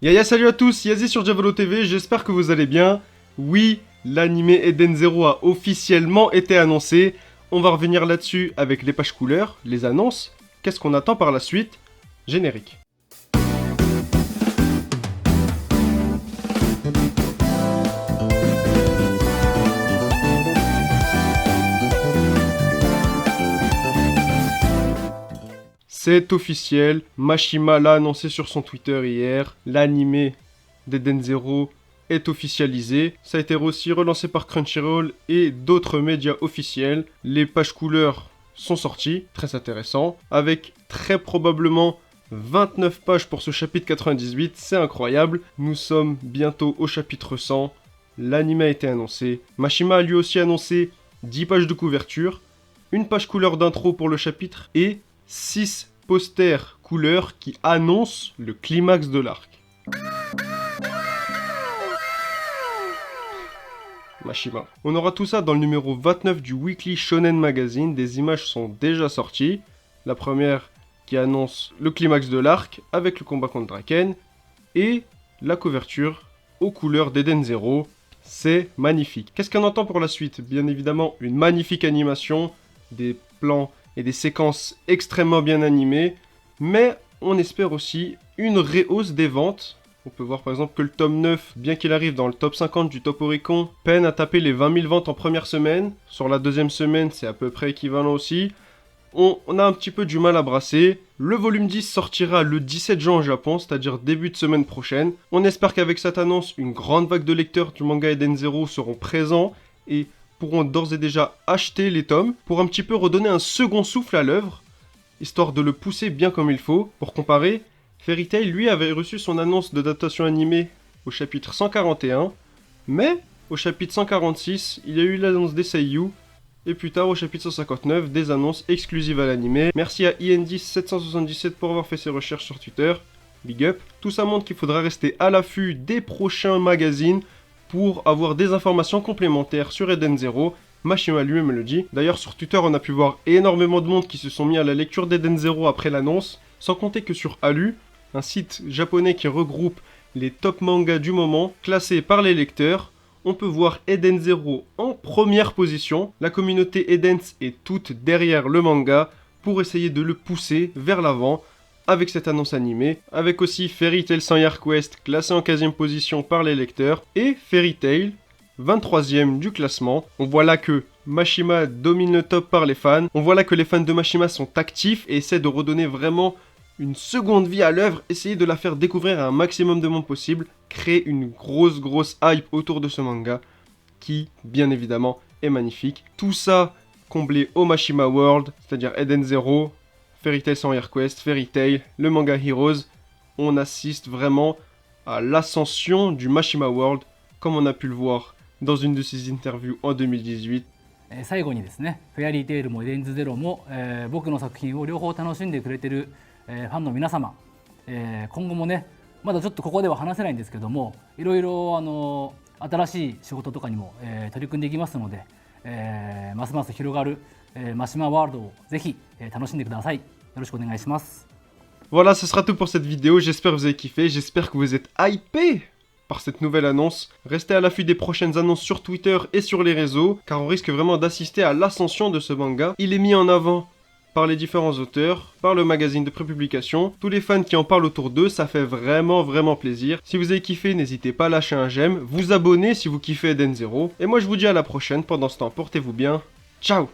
Yaya, salut à tous, Yazi sur Diavolo TV, j'espère que vous allez bien. Oui, l'anime Eden Zero a officiellement été annoncé. On va revenir là-dessus avec les pages couleurs, les annonces. Qu'est-ce qu'on attend par la suite? Générique. C'est officiel, Mashima l'a annoncé sur son Twitter hier, l'anime d'Eden Zero est officialisé. Ça a été aussi relancé par Crunchyroll et d'autres médias officiels. Les pages couleurs sont sorties, très intéressant, avec très probablement 29 pages pour ce chapitre 98, c'est incroyable. Nous sommes bientôt au chapitre 100, l'anime a été annoncé. Mashima a lui aussi annoncé 10 pages de couverture, une page couleur d'intro pour le chapitre et 6 posters couleurs qui annoncent le climax de l'arc. Mashima. On aura tout ça dans le numéro 29 du Weekly Shonen Magazine. Des images sont déjà sorties. La première qui annonce le climax de l'arc avec le combat contre Draken. Et la couverture aux couleurs d'Eden Zero. C'est magnifique. Qu'est-ce qu'on entend pour la suite? Bien évidemment, une magnifique animation, des plans et des séquences extrêmement bien animées, mais on espère aussi une rehausse des ventes. On peut voir par exemple que le tome 9, bien qu'il arrive dans le top 50 du Top Oricon, peine à taper les 20 000 ventes en première semaine. Sur la deuxième semaine, c'est à peu près équivalent aussi. On a un petit peu du mal à brasser. Le volume 10 sortira le 17 juin au Japon, c'est-à-dire début de semaine prochaine. On espère qu'avec cette annonce, une grande vague de lecteurs du manga Eden Zero seront présents et pourront d'ores et déjà acheter les tomes pour un petit peu redonner un second souffle à l'œuvre, histoire de le pousser bien comme il faut. Pour comparer, Fairy Tail, lui, avait reçu son annonce de datation animée au chapitre 141, mais au chapitre 146, il y a eu l'annonce des Seiyu, et plus tard au chapitre 159, des annonces exclusives à l'animé. Merci à INDis777 pour avoir fait ses recherches sur Twitter, big up. Tout ça montre qu'il faudra rester à l'affût des prochains magazines pour avoir des informations complémentaires sur Eden Zero. Mashima lui-même me le dit. D'ailleurs sur Twitter on a pu voir énormément de monde qui se sont mis à la lecture d'Eden Zero après l'annonce, sans compter que sur Alu, un site japonais qui regroupe les top mangas du moment, classés par les lecteurs, on peut voir Eden Zero en première position. La communauté Edens est toute derrière le manga pour essayer de le pousser vers l'avant avec cette annonce animée, avec aussi Fairy Tail sans Quest classé en 15e position par les lecteurs, et Fairy Tail, 23e du classement. On voit là que Mashima domine le top par les fans, on voit là que les fans de Mashima sont actifs et essaient de redonner vraiment une seconde vie à l'œuvre, essayer de la faire découvrir à un maximum de monde possible, créer une grosse hype autour de ce manga, qui, bien évidemment, est magnifique. Tout ça comblé au Mashima World, c'est-à-dire Eden Zero, Fairy Tail sans Quest, Fairy Tail, le manga Heroes. On assiste vraiment à l'ascension du Mashima World, comme on a pu le voir dans une de ses interviews en 2018. 最後にですね、フェアリーテイルもエデンズゼロも、僕の作品を両方楽しんでくれてる、ファンの皆様、今後もね、まだちょっとここでは話せないんですけども、いろいろ新しい仕事とかにも、取り組んでいきますので、ますます広がる、マシマワールドをぜひ、楽しんでください。よろしくお願いします。Voilà, ce sera tout pour cette vidéo. J'espère que vous avez kiffé. J'espère que vous êtes hypés par cette nouvelle annonce. Restez à l'affût des prochaines annonces sur Twitter et sur les réseaux, car on risque vraiment d'assister à l'ascension de ce manga. Il est mis en avant par les différents auteurs, par le magazine de prépublication, tous les fans qui en parlent autour d'eux, ça fait vraiment plaisir. Si vous avez kiffé, n'hésitez pas à lâcher un j'aime, vous abonner si vous kiffez Eden Zero, et moi je vous dis à la prochaine. Pendant ce temps, portez-vous bien, ciao.